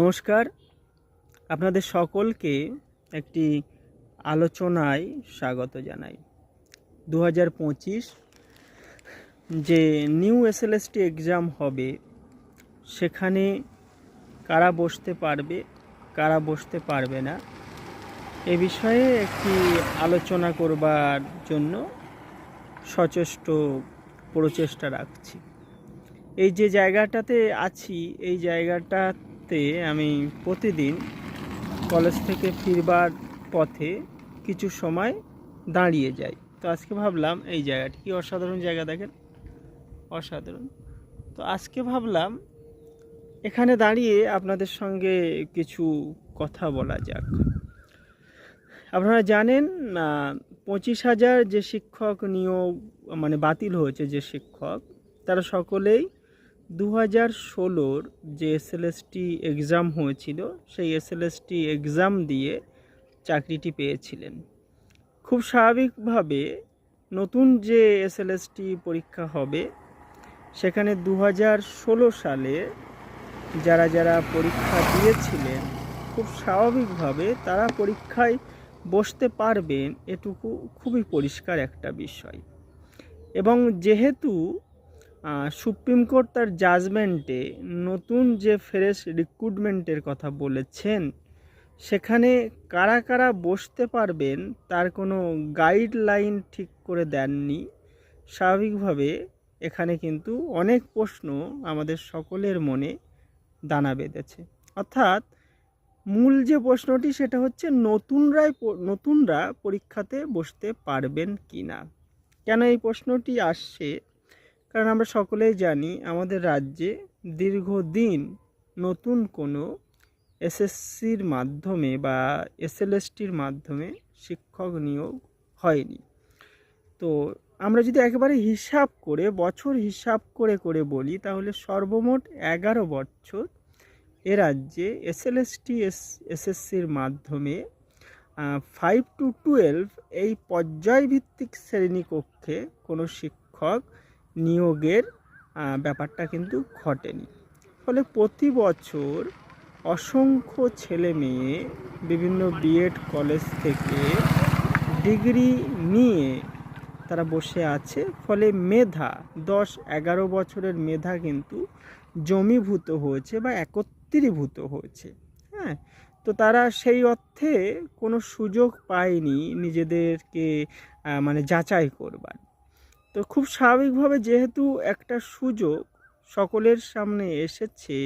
নমস্কার, আপনাদের সকলকে একটি আলোচনায় স্বাগত জানাই। 2025 যে নিউ এসএলএসটি এক্সাম হবে, সেখানে কারা বসতে পারবে, কারা বসতে পারবে না, এ বিষয়ে একটি আলোচনা করবার জন্য সচেষ্ট প্রচেষ্টা রাখছি। এই যে জায়গাটাতে আছি, এই জায়গাটাতে আমি প্রতিদিন কলেজ থেকে ফিরবার পথে কিছু সময় দাঁড়িয়ে যাই। তো আজকে ভাবলাম এই জায়গাটি কি অসাধারণ জায়গা, দেখেন, অসাধারণ। তো আজকে ভাবলাম এখানে দাঁড়িয়ে আপনাদের সঙ্গে কিছু কথা বলা যাক। আপনারা জানেন 25,000 যে শিক্ষক নিয়োগ বাতিল হয়েছে, যে শিক্ষক, তারা সকলেই 2016 যে এসএলএসটি এক্সাম হয়েছিল, সেই এসএলএসটি এক্সাম দিয়ে চাকরিটি পেয়েছিলেন। খুব স্বাভাবিকভাবে নতুন যে এসএলএসটি পরীক্ষা হবে, সেখানে 2016 সালে যারা যারা পরীক্ষা দিয়েছিলেন, খুব স্বাভাবিকভাবে তারা পরীক্ষায় বসতে পারবেন, এটুকু খুবই পরিষ্কার একটা বিষয়। এবং যেহেতু সুপ্রিম কোর্ট তার জাজমেন্টে নতুন যে ফ্রেশ রিক্রুটমেন্টের কথা বলেছেন, সেখানে কারা কারা বসতে পারবেন তার কোনো গাইডলাইন ঠিক করে দেননি। স্বাভাবিকভাবে এখানে কিন্তু অনেক প্রশ্ন আমাদের সকলের মনে দানা বেঁধেছে। অর্থাৎ মূল যে প্রশ্নটি, সেটা হচ্ছে নতুনরা পরীক্ষাতে বসতে পারবেন কি না। কেন এই প্রশ্নটি আসছে? কারণ আমরা সকলেই জানি আমাদের রাজ্যে দীর্ঘদিন নতুন কোনো এসএসসির মাধ্যমে বা এসএলএসটির মাধ্যমে শিক্ষক নিয়োগ হয়নি। তো আমরা যদি একেবারে বছর হিসাব করে বলি, তাহলে সর্বমোট 11 বছর এ রাজ্যে এসএসসির মাধ্যমে 5 to 12 এই পর্যায়ভিত্তিক শ্রেণীকক্ষে কোনো শিক্ষক নিয়োগের ব্যাপারটা কিন্তু ঘটেনি। ফলে প্রতি বছর অসংখ্য ছেলে মেয়ে বিভিন্ন বিএড কলেজ থেকে ডিগ্রি নিয়ে তারা বসে আছে। ফলে মেধা, 10-11 বছরের মেধা কিন্তু জমীভূত হয়েছে বা একত্রীভূত হয়েছে। হ্যাঁ, তো তারা সেই অর্থে কোনো সুযোগ পায়নি নিজেদেরকে যাচাই করবার। তো খুব স্বাভাবিকভাবে যেহেতু একটা সুযোগ সকলের সামনে এসেছে,